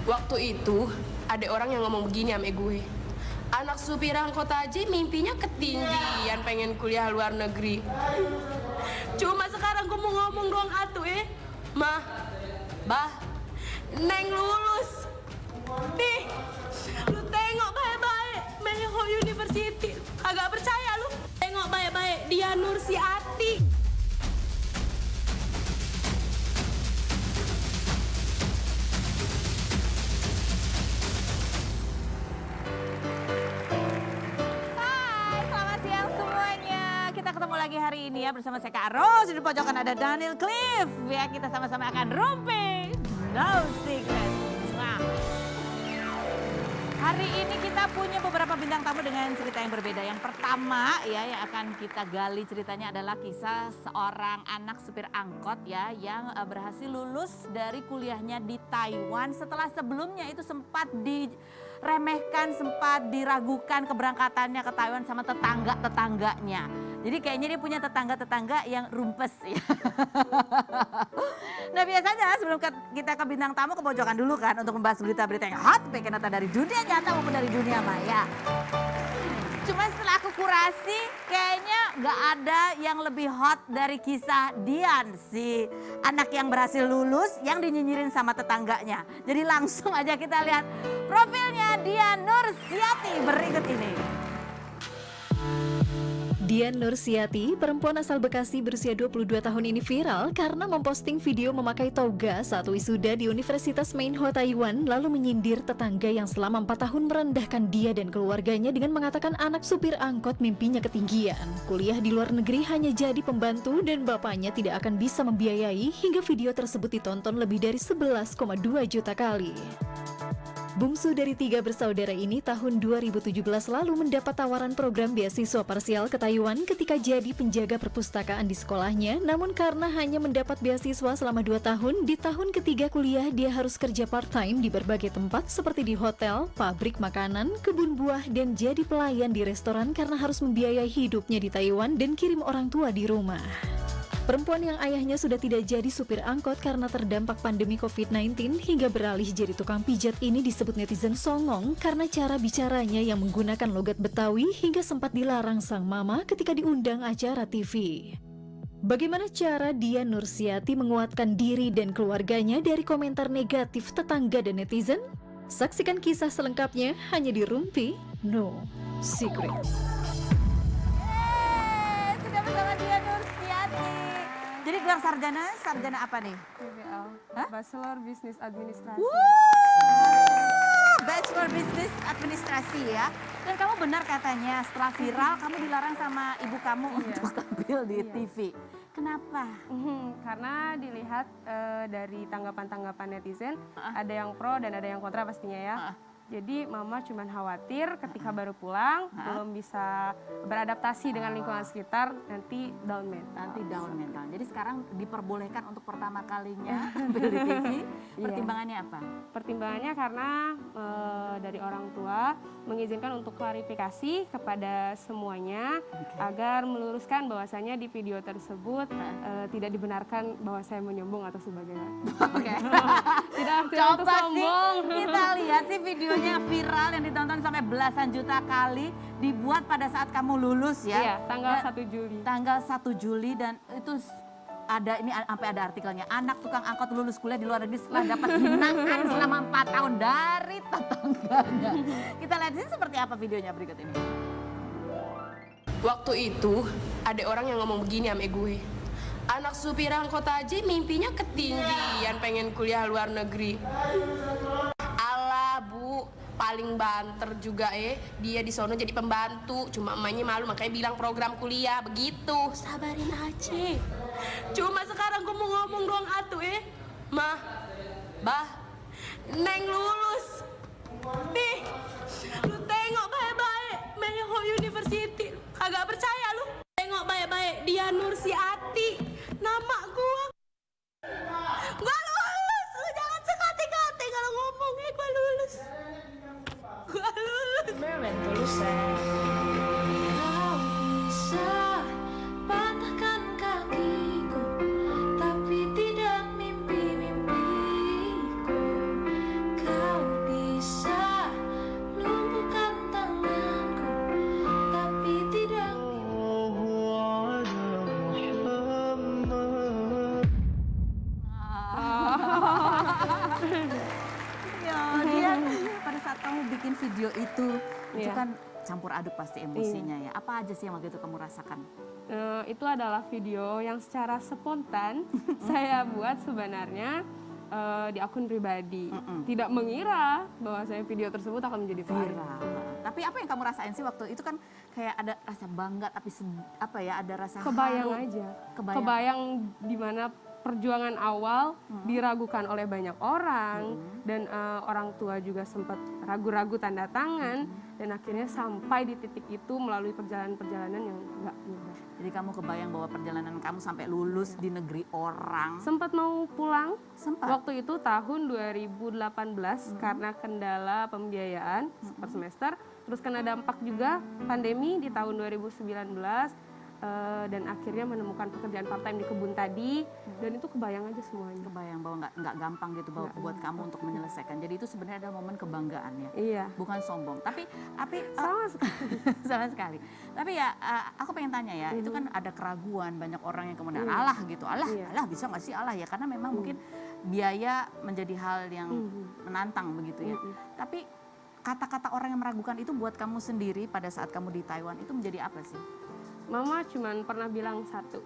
Waktu itu ada orang yang ngomong begini sama gue. Anak supir angkot aja mimpinya ketinggian pengen kuliah luar negeri. Cuma sekarang gue mau ngomong doang atuh Mah, bah, Neng lulus. Nih, lu tengok baik-baik Meho University. Kagak percaya lu? Tengok baik-baik dia Nursiati. Ketemu lagi hari ini ya bersama saya Kak Ros. Di pojokan ada Daniel Cliff. Ya, kita sama-sama akan rumpi No Secret. Wah. Hari ini kita punya beberapa bintang tamu dengan cerita yang berbeda. Yang pertama ya yang akan kita gali ceritanya adalah kisah seorang anak supir angkot ya yang berhasil lulus dari kuliahnya di Taiwan setelah sebelumnya itu sempat diremehkan, sempat diragukan keberangkatannya ke Taiwan sama tetangga-tetangganya. Jadi kayaknya dia punya tetangga-tetangga yang rumpes ya. Nah biasanya sebelum kita ke bintang tamu ke pojokan dulu kan untuk membahas berita-berita yang hot, baik entah dari dunia nyata maupun dari dunia maya. Cuma setelah aku kurasi kayaknya gak ada yang lebih hot dari kisah Dian, si anak yang berhasil lulus yang dinyinyirin sama tetangganya. Jadi langsung aja kita lihat profilnya Dian Nursiati berikut ini. Dian Nursiati, perempuan asal Bekasi berusia 22 tahun ini viral karena memposting video memakai toga saat wisuda di Universitas Mainho Taiwan lalu menyindir tetangga yang selama 4 tahun merendahkan dia dan keluarganya dengan mengatakan anak supir angkot mimpinya ketinggian. Kuliah di luar negeri hanya jadi pembantu dan bapaknya tidak akan bisa membiayai hingga video tersebut ditonton lebih dari 11,2 juta kali. Bungsu dari 3 bersaudara ini tahun 2017 lalu mendapat tawaran program beasiswa parsial ke Taiwan ketika jadi penjaga perpustakaan di sekolahnya. Namun karena hanya mendapat beasiswa selama 2 tahun, di tahun ketiga kuliah dia harus kerja part-time di berbagai tempat seperti di hotel, pabrik makanan, kebun buah, dan jadi pelayan di restoran karena harus membiayai hidupnya di Taiwan dan kirim orang tua di rumah. Perempuan yang ayahnya sudah tidak jadi supir angkot karena terdampak pandemi COVID-19 hingga beralih jadi tukang pijat ini disebut netizen songong karena cara bicaranya yang menggunakan logat Betawi hingga sempat dilarang sang mama ketika diundang acara TV. Bagaimana cara Dian Nursiati menguatkan diri dan keluarganya dari komentar negatif tetangga dan netizen? Saksikan kisah selengkapnya hanya di Rumpi No Secret. Sudah bersama Dian Nursiati. Jadi gelar sarjana apa nih? BBL, Hah? Bachelor Business Administrasi. Bachelor Business Administrasi ya. Dan kamu benar katanya setelah viral kamu dilarang sama ibu kamu untuk tampil di TV. Kenapa? Karena dilihat dari tanggapan-tanggapan netizen, ada yang pro dan ada yang kontra pastinya ya. Jadi mama cuman khawatir ketika baru pulang belum bisa beradaptasi dengan lingkungan sekitar, nanti down mental. Jadi sekarang diperbolehkan untuk pertama kalinya tampil di TV. Pertimbangannya apa? Pertimbangannya karena dari orang tua mengizinkan untuk klarifikasi kepada semuanya agar meluruskan bahwasanya di video tersebut tidak dibenarkan bahwa saya menyombong atau sebagainya. Tidak untuk Coba sih sombong. kita lihat sih videonya viral yang ditonton sampai belasan juta kali, dibuat pada saat kamu lulus ya. Iya, tanggal 1 Juli. Tanggal 1 Juli dan itu ada ini sampai ada artikelnya. Anak tukang angkot lulus kuliah di luar negeri setelah dapat hinaan selama 4 tahun dari tetangganya. Kita lihat sih seperti apa videonya berikut ini. Waktu itu ada orang yang ngomong begini sama gue. Anak supir angkot aja mimpinya ketinggian pengen kuliah luar negeri. Alah bu, paling banter juga dia di sono jadi pembantu. Cuma emaknya malu makanya bilang program kuliah begitu. Sabarin aja. Cuma sekarang gue mau ngomong doang atuh Mah, bah, Neng lulus. Nih, lu tengok baik-baik Meho University. Kagak percaya lu? Tengok baik-baik dia Nursiati. Nama gua lulus. Lu jangan sekati-kati kalau ngomong gua lulus. Gua lulus. Merlin lulusan. Kau bisa patahkan kakiku, tapi tidak mimpi-mimpiku. Kau Ya, dia pada saat kamu bikin video itu Iya. kan campur aduk pasti emosinya ya. Apa aja sih yang waktu itu kamu rasakan? Itu adalah video yang secara spontan saya buat sebenarnya di akun pribadi. Tidak mengira bahwa saya video tersebut akan menjadi viral. Viral. Tapi apa yang kamu rasain sih waktu itu kan kayak ada rasa bangga tapi apa ya ada rasa Kebayang haru. aja. Kebayang. Di mana perjuangan awal diragukan oleh banyak orang dan orang tua juga sempat ragu-ragu tanda tangan dan akhirnya sampai di titik itu melalui perjalanan-perjalanan yang nggak mudah. Jadi kamu kebayang bahwa perjalanan kamu sampai lulus di negeri orang. Sempat mau pulang Sempat. waktu itu tahun 2018 karena kendala pembiayaan per semester, terus kena dampak juga pandemi di tahun 2019. Dan akhirnya menemukan pekerjaan part time di kebun tadi dan itu kebayang aja semuanya. Kebayang bahwa nggak gampang gitu buat kamu untuk menyelesaikan. Jadi itu sebenarnya adalah momen kebanggaan ya. Iya. Bukan sombong. Tapi Sama sekali. sama sekali. Tapi ya aku pengen tanya ya, itu kan ada keraguan banyak orang yang kemudian alah gitu. Alah, Iya. alah bisa nggak sih alah ya karena memang mungkin biaya menjadi hal yang menantang begitu ya. Tapi kata-kata orang yang meragukan itu buat kamu sendiri pada saat kamu di Taiwan itu menjadi apa sih? Mama cuman pernah bilang satu,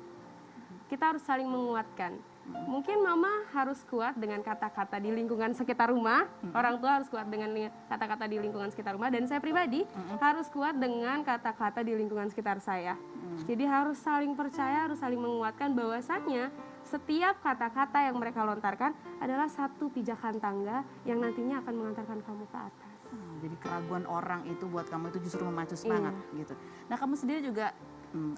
kita harus saling menguatkan. Mungkin mama harus kuat dengan kata-kata di lingkungan sekitar rumah, orang tua harus kuat dengan kata-kata di lingkungan sekitar rumah, dan saya pribadi harus kuat dengan kata-kata di lingkungan sekitar saya. Jadi harus saling percaya, harus saling menguatkan bahwasanya setiap kata-kata yang mereka lontarkan adalah satu pijakan tangga yang nantinya akan mengantarkan kamu ke atas. Jadi keraguan orang itu buat kamu itu justru memacu semangat gitu. Nah kamu sendiri juga,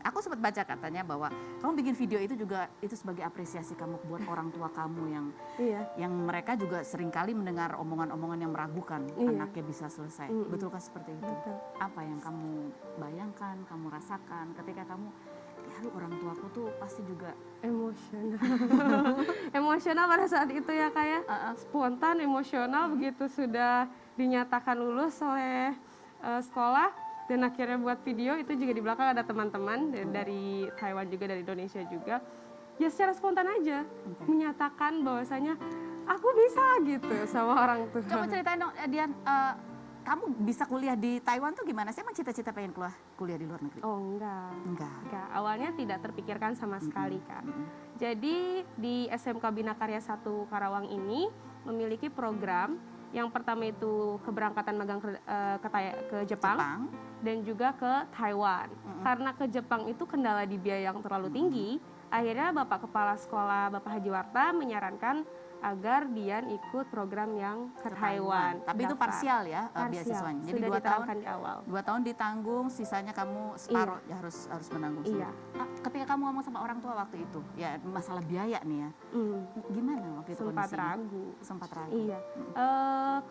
aku sempat baca katanya bahwa kamu bikin video itu juga itu sebagai apresiasi kamu buat orang tua kamu yang mereka juga seringkali mendengar omongan-omongan yang meragukan anaknya bisa selesai. Betulkah seperti itu? Betul. Apa yang kamu bayangkan, kamu rasakan ketika kamu, ya lu orang tuaku tuh pasti juga Emosional. Emosional pada saat itu ya kayak spontan, emosional begitu sudah dinyatakan lulus oleh sekolah dan akhirnya buat video itu juga di belakang ada teman-teman dari Taiwan juga dari Indonesia juga. Ya secara spontan aja menyatakan bahwasanya aku bisa gitu sama orang tua. Coba ceritain dong, Dian, kamu bisa kuliah di Taiwan tuh gimana sih? Emang cita-cita pengen kuliah di luar negeri? Oh enggak. Enggak. Awalnya tidak terpikirkan sama sekali kan. Jadi di SMK Bina Karya 1 Karawang ini memiliki program yang pertama itu keberangkatan magang ke Jepang dan juga ke Taiwan. Karena ke Jepang itu kendala di biaya yang terlalu tinggi, akhirnya Bapak Kepala Sekolah Bapak Haji Warta menyarankan agar Dian ikut program yang ke Taiwan. Tapi itu Daftar. parsial ya Parsial. beasiswanya. Jadi Sudah 2 tahun diterangkan di awal. 2 tahun ditanggung, sisanya kamu separuh ya harus menanggung sendiri. Iya. Ketika kamu ngomong sama orang tua waktu itu, ya masalah biaya nih ya. Gimana waktu itu Sempat kondisinya? ragu. Sempat ragu. Iya.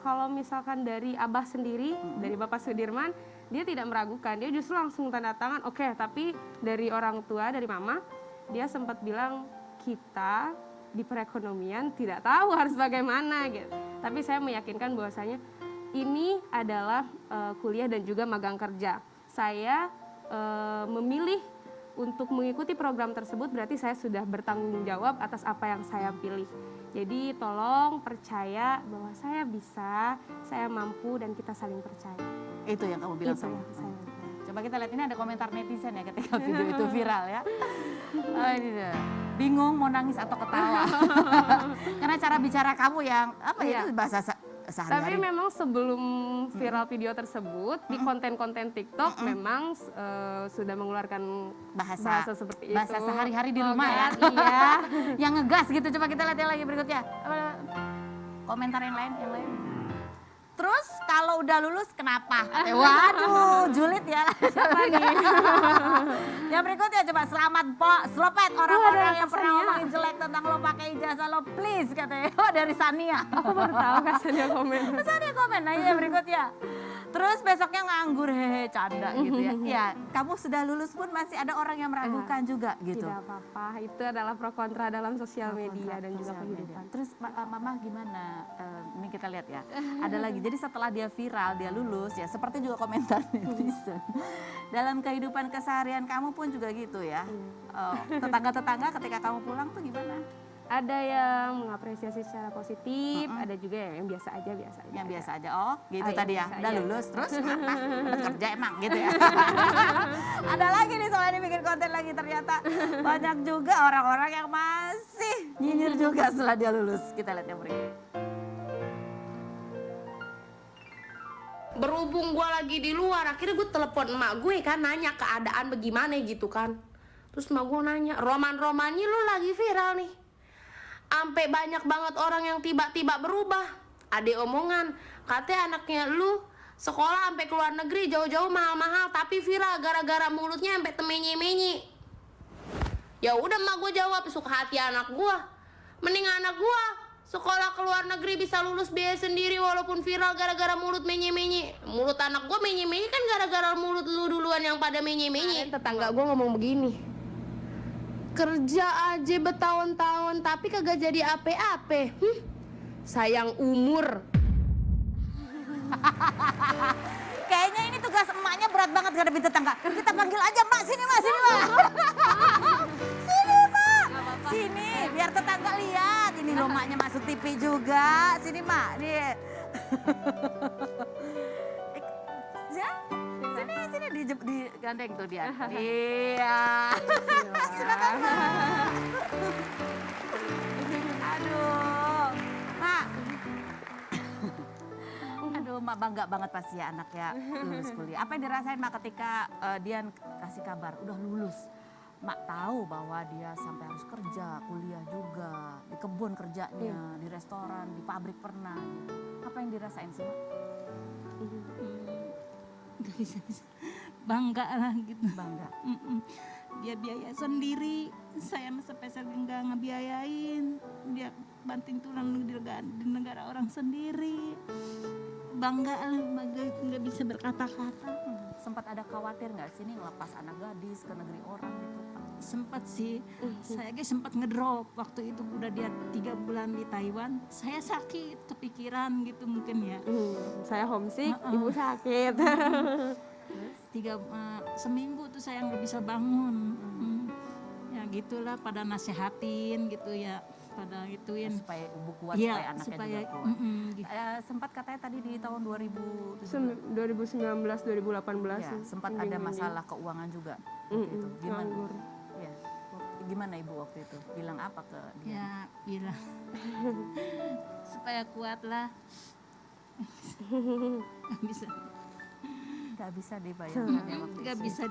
Kalau misalkan dari Abah sendiri, dari Bapak Sudirman, dia tidak meragukan. Dia justru langsung tanda tangan. Oke, tapi dari orang tua, dari Mama, dia sempat bilang kita di perekonomian tidak tahu harus bagaimana gitu. Tapi saya meyakinkan bahwasanya ini adalah kuliah dan juga magang kerja. Saya memilih untuk mengikuti program tersebut berarti saya sudah bertanggung jawab atas apa yang saya pilih. Jadi tolong percaya bahwa saya bisa, saya mampu dan kita saling percaya. Itu yang kamu bilang Itu sama. yang saya Coba kita lihat, ini ada komentar netizen ya ketika video itu viral ya. Ini dia. Bingung mau nangis atau ketawa. Karena cara bicara kamu yang apa ya, Iya. itu bahasa Tapi sehari-hari. memang sebelum viral video tersebut di konten-konten TikTok memang sudah mengeluarkan bahasa seperti bahasa itu. sehari-hari di Oh, rumah ya. kan? Iya. Yang ngegas gitu. Coba kita lihat yang lagi berikutnya. Komentar yang lain. Terus kalau udah lulus kenapa? Waduh, julid ya. Siapa nih? Yang berikutnya coba, selamat Slopet orang-orang yang pernah Sania. ngomongin jelek tentang lo pakai ijazah lo, please katanya. Oh, dari Sania. Aku baru tahu kasihnya komen. Terus ada komen, nah iya berikutnya. Terus besoknya nganggur, hehe, canda gitu ya. Ya, kamu sudah lulus pun masih ada orang yang meragukan juga gitu. Tidak apa-apa, itu adalah pro kontra dalam sosial media dan juga Sosial media. kehidupan. Terus Mama gimana? Ini kita lihat ya. Ada lagi. Jadi setelah dia viral, dia lulus ya. Seperti juga komentar netizen. Dalam kehidupan keseharian kamu pun juga gitu ya. Tetangga-tetangga ketika kamu pulang tuh gimana? Ada yang mengapresiasi secara positif, ada juga yang biasa aja, biasa aja. Yang biasa aja, oh gitu Oh, tadi ya, yang biasa udah aja. lulus terus apa? Udah kerja emang gitu ya. Ada lagi nih soalnya ini bikin konten lagi ternyata banyak juga orang-orang yang masih nyinyir juga setelah dia lulus. Kita lihat yang berikut. Berhubung gue lagi di luar, akhirnya gue telepon emak gue kan, nanya keadaan bagaimana gitu kan. Terus emak gue nanya, roman-romannya lu lagi viral nih. Sampai banyak banget orang yang tiba-tiba berubah. Ada omongan, katanya anaknya lu sekolah sampai ke luar negeri jauh-jauh mahal-mahal, tapi viral gara-gara mulutnya sampai temenye-menye. Ya udah emak gue jawab, suka hati anak gue. Mending anak gue sekolah ke luar negeri bisa lulus biaya sendiri walaupun viral gara-gara mulut menye-menye. Mulut anak gue menye-menye kan gara-gara mulut lu duluan yang pada menye-menye. Tetangga gue ngomong begini, kerja aja bertahun-tahun tapi kagak jadi ape-ape. Sayang umur. Kayaknya ini tugas emaknya berat banget ngadepin tetangga. Kita panggil aja mak, sini mak, sini mak. Sini mak, sini biar tetangga lihat. Ini loh maknya masuk TV juga. Sini mak, nih. Sini di gandeng tuh dia. Iya. Silakan mak. Aduh, mak. Aduh, mak bangga banget pasti ya anak ya lulus kuliah. Apa yang dirasain mak ketika Dian kasih kabar udah lulus? Mak tahu bahwa dia sampai harus kerja, kuliah juga, di kebun kerjanya, di restoran, di pabrik pernah gitu. Apa yang dirasain sih mak? Gak bisa bangga lah gitu. Bangga. Dia biaya sendiri, saya sampai sering nggak ngebiayain. Dia banting tulang di negara orang sendiri. Bangga lah, bangga nggak bisa berkata-kata. Sempat ada khawatir nggak sih nih ngelepas anak gadis ke negeri orang gitu Pak? Sempat sih, saya sempat ngedrop waktu itu udah dia 3 bulan di Taiwan. Saya sakit, kepikiran gitu mungkin ya. Saya homesick, ibu sakit. Seminggu tuh saya nggak bisa bangun. Ya gitulah pada nasehatin gitu ya, pada gituin. Supaya ibu kuat, Iya, supaya anaknya supaya, juga kuat. gitu. Sempat katanya tadi di tahun 2000 2019, 2018. ya, sempat ada masalah keuangan juga waktu itu. Gimana? nganggur. Ya. Gimana ibu waktu itu? Bilang apa ke dia? Ya bilang supaya kuat lah. Gak bisa dibayangkan ya waktu Gak itu. bisa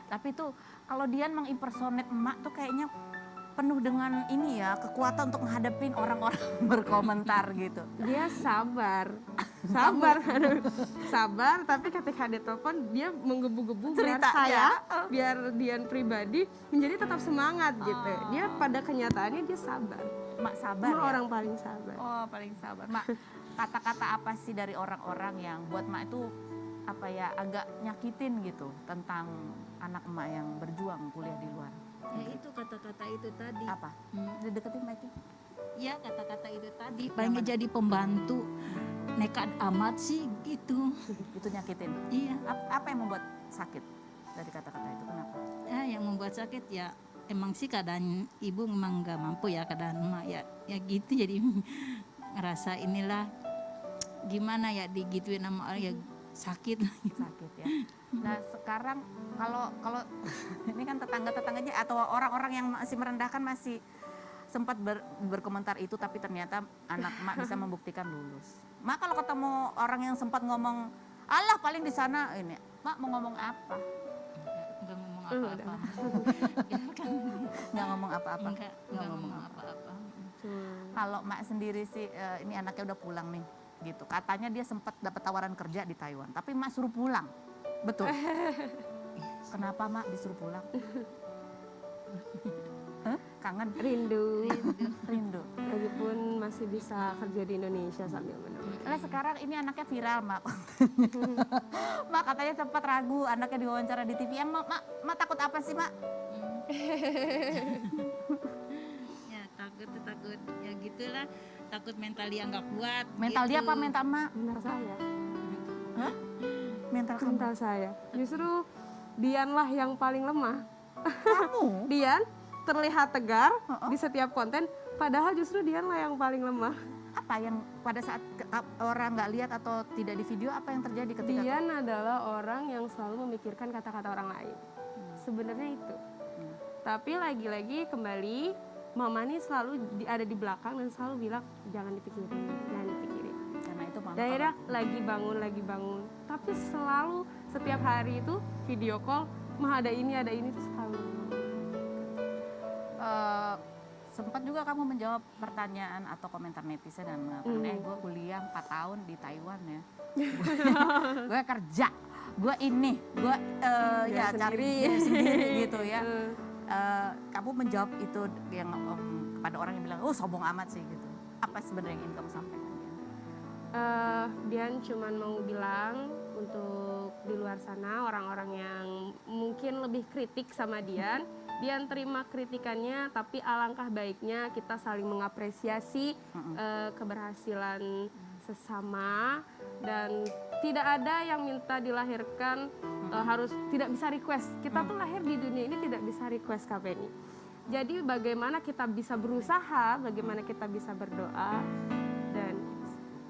Tapi tuh kalau Dian mengimpersonate emak tuh kayaknya penuh dengan ini ya, kekuatan untuk menghadapin orang-orang berkomentar gitu. Dia sabar, aduh, sabar. Tapi ketika dia telepon dia menggebu-gebu biar Cerita, saya, biar Dian pribadi menjadi tetap semangat gitu. Dia pada kenyataannya dia sabar. Mak sabar Mak ya? orang paling sabar. Oh paling sabar. Mak, kata-kata apa sih dari orang-orang yang buat mak itu apa ya agak nyakitin gitu tentang anak emak yang berjuang kuliah di luar? Ya itu kata-kata itu tadi. Apa? Dideketin Mikey? Ya kata-kata itu tadi. Pengen jadi pembantu. Nekat amat sih gitu. Itu nyakitin? Iya. Apa yang membuat sakit dari kata-kata itu? Kenapa? Ya yang membuat sakit ya emang sih keadaan ibu memang nggak mampu ya, keadaan emak ya gitu, jadi ngerasa inilah gimana ya digituin sama orang ya sakit. Sakit ya. Nah sekarang kalau ini kan tetangga-tetangganya atau orang-orang yang masih merendahkan masih sempat berkomentar itu, tapi ternyata anak mak bisa membuktikan lulus. Mak kalau ketemu orang yang sempat ngomong, alah paling di sana ini, mak mau ngomong apa? Nggak ngomong apa-apa. Ya kan, Nggak ngomong apa-apa. nggak ngomong apa-apa. Kalau mak sendiri sih, ini anaknya udah pulang nih, gitu. Katanya dia sempat dapat tawaran kerja di Taiwan, tapi mak suruh pulang, betul? Kenapa mak disuruh pulang? Kangen? Rindu. Rindu. Lagipun masih bisa kerja di Indonesia sambil menunggu. Nah sekarang ini anaknya viral mak. Mak katanya sempat ragu anaknya diwawancara di TV. Ya, mak takut apa sih mak? Ya takut ya gitulah, takut mental dia nggak kuat. Mental gitu. dia apa mental mak? Mental saya. Hah? Mental kamu? Mental saya. Justru Dian lah yang paling lemah. Kamu? Dian terlihat tegar di setiap konten, padahal justru dia lah yang paling lemah. Apa yang pada saat orang nggak lihat atau tidak di video, apa yang terjadi ketika Dian adalah orang yang selalu memikirkan kata-kata orang lain. Sebenarnya itu. Tapi lagi-lagi kembali, Mama nih selalu ada di belakang dan selalu bilang jangan dipikirin, jangan dipikirin. karena itu mama Daerah lagi bangun. Tapi selalu setiap hari itu video call, mah ada ini tuh selalu. sempat juga kamu menjawab pertanyaan atau komentar netizen dan mengatakan, gue kuliah 4 tahun di Taiwan ya, gue kerja, gue ini, gue ya cari diri sendiri gitu ya. Kamu menjawab itu yang kepada orang yang bilang, oh sombong amat sih gitu. Apa sebenarnya yang ingin kamu sampaikan? Dian cuman mau bilang untuk di luar sana orang-orang yang mungkin lebih kritik sama Dian terima kritikannya, tapi alangkah baiknya kita saling mengapresiasi keberhasilan sesama, dan tidak ada yang minta dilahirkan harus tidak bisa request. Kita tuh lahir di dunia ini tidak bisa request, Kak Penny. Jadi bagaimana kita bisa berusaha, bagaimana kita bisa berdoa, dan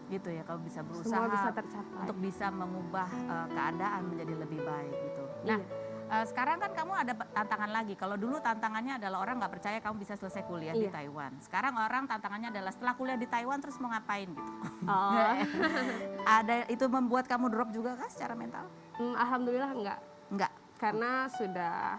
Gitu ya, kalau bisa berusaha semua bisa tercapai. untuk bisa mengubah keadaan menjadi lebih baik gitu. Nah, Iya. sekarang kan kamu ada tantangan lagi. Kalau dulu tantangannya adalah orang nggak percaya kamu bisa selesai kuliah di Iya. Taiwan. Sekarang orang tantangannya adalah setelah kuliah di Taiwan terus mau ngapain gitu. Oh. Ada itu membuat kamu drop juga kah secara mental? Alhamdulillah enggak, Enggak. karena sudah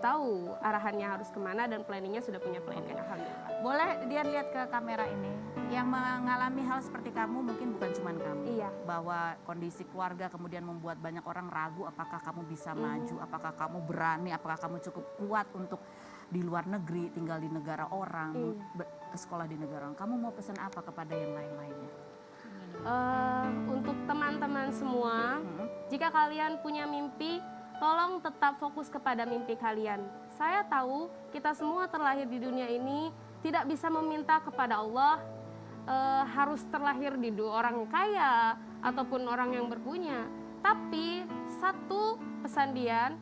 tahu arahannya harus kemana dan planningnya sudah punya planning. Alhamdulillah. Boleh dia lihat ke kamera ini. Yang mengalami hal seperti kamu mungkin bukan cuma kamu. Iya. Bahwa kondisi keluarga kemudian membuat banyak orang ragu apakah kamu bisa maju, apakah kamu berani, apakah kamu cukup kuat untuk di luar negeri, tinggal di negara orang, sekolah di negara orang. Kamu mau pesan apa kepada yang lain-lainnya? Untuk teman-teman semua, jika kalian punya mimpi, tolong tetap fokus kepada mimpi kalian. Saya tahu kita semua terlahir di dunia ini tidak bisa meminta kepada Allah harus terlahir di orang kaya ataupun orang yang berpunya. Tapi satu pesan Dian,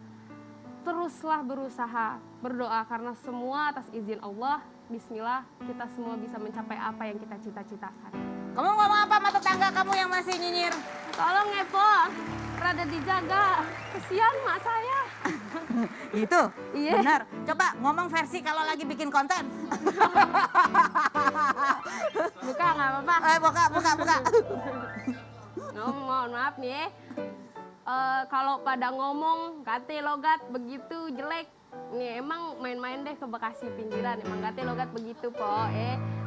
teruslah berusaha, berdoa, karena semua atas izin Allah. Bismillah, kita semua bisa mencapai apa yang kita cita-citakan. Kamu ngomong apa sama tetangga kamu yang masih nyinyir? Tolong Epo, rada dijaga. Kesian mak saya. Gitu? Iya. Benar. Coba ngomong versi kalau lagi bikin konten. Buka nggak apa-apa. Buka. Mohon maaf nih. Kalau pada ngomong kate logat begitu jelek, nih emang main-main deh ke Bekasi pinggiran, emang kate logat begitu po.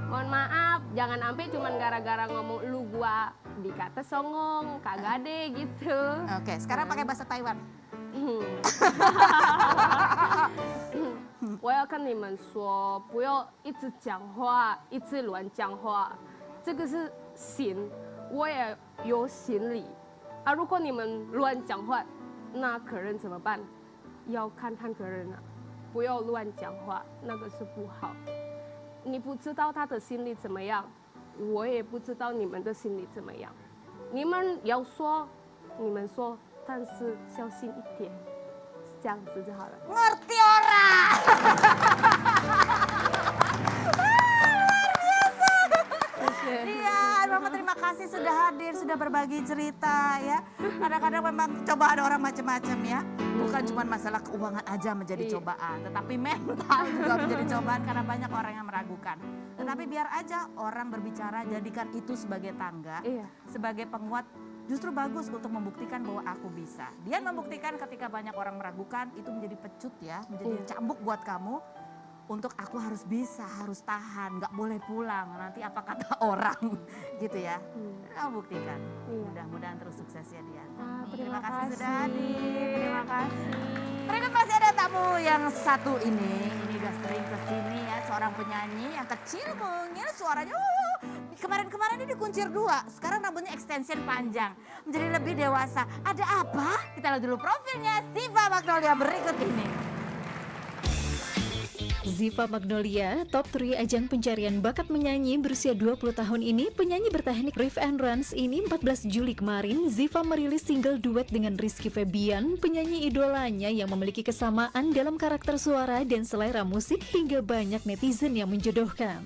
Mohon maaf, jangan sampai cuman gara-gara ngomong lu gua dikata songong, kagak deh gitu. Oke, sekarang pakai bahasa Taiwan. 我要跟你们说，不要一直讲话，一直乱讲话，这个是心，我也有心理啊。如果你们乱讲话，那客人怎么办？要看客人啊，不要乱讲话，那个是不好。你不知道他的心里怎么样，我也不知道你们的心里怎么样。你们要说，你们说，但是小心一点，是这样子就好了。 Ngerti orang. Iya, Mama terima kasih sudah hadir, sudah berbagi cerita ya. Kadang-kadang memang cobaan orang macam-macam ya. Bukan cuma masalah keuangan aja menjadi cobaan, tetapi mental juga menjadi cobaan karena banyak orang yang meragukan. Tetapi biar aja orang berbicara, jadikan itu sebagai tangga, Iya. sebagai penguat. Justru bagus untuk membuktikan bahwa aku bisa. Dia membuktikan ketika banyak orang meragukan, itu menjadi pecut ya, menjadi cambuk buat kamu. Untuk aku harus bisa, harus tahan, nggak boleh pulang. Nanti apa kata orang, gitu ya. Kamu buktikan. Iya. Mudah-mudahan terus sukses ya dia. Terima kasih sudah kasih. hadir. Terima kasih. Berikut masih ada tamu yang satu ini udah sering kesini ya, seorang penyanyi yang kecil mungil suaranya. Kemarin-kemarin ini dikuncir 2, sekarang rambutnya extension panjang, menjadi lebih dewasa. Ada apa? Kita lihat dulu profilnya Siva Magnolia berikut ini. Ziva Magnolia, top 3 ajang pencarian bakat menyanyi berusia 20 tahun ini, penyanyi berteknik riff and runs ini 14 Juli kemarin, Ziva merilis single duet dengan Rizky Febian, penyanyi idolanya yang memiliki kesamaan dalam karakter suara dan selera musik hingga banyak netizen yang menjodohkan.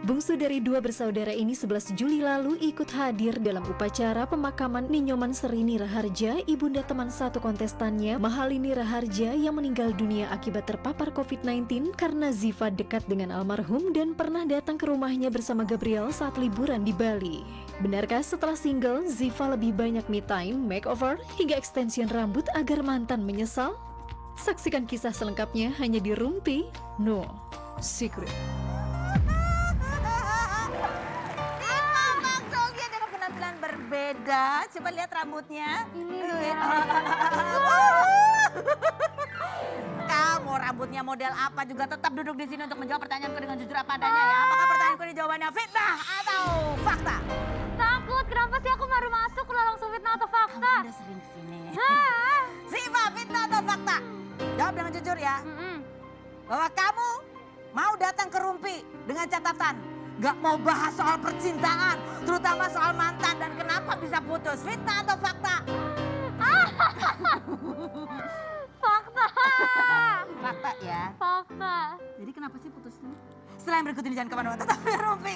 Bungsu dari dua bersaudara ini 11 Juli lalu ikut hadir dalam upacara pemakaman Ninyoman Serini Raharja, ibunda teman satu kontestannya, Mahalini Raharja, yang meninggal dunia akibat terpapar COVID-19 karena Ziva dekat dengan almarhum dan pernah datang ke rumahnya bersama Gabriel saat liburan di Bali. Benarkah setelah single, Ziva lebih banyak me time, makeover, hingga extension rambut agar mantan menyesal? Saksikan kisah selengkapnya hanya di Rumpi No Secret. Berbeda, coba lihat rambutnya. Kamu rambutnya model apa juga tetap duduk di sini untuk menjawab pertanyaanku dengan jujur apa adanya ya. Apakah pertanyaanku ini jawabannya fitnah atau fakta? Takut, kenapa sih aku baru masuk udah langsung fitnah atau fakta? Kamu udah sering kesini. Ziva, fitnah atau fakta? Jawab dengan jujur ya. Bahwa kamu mau datang ke Rumpi dengan catatan gak mau bahas soal percintaan, terutama soal mantan dan kenapa bisa putus. Fitnah atau fakta? Fakta. Fakta ya. Fakta. Jadi kenapa sih putusnya? Setelah yang berikut ini jangan kemana-mana, tetap di Rumpi.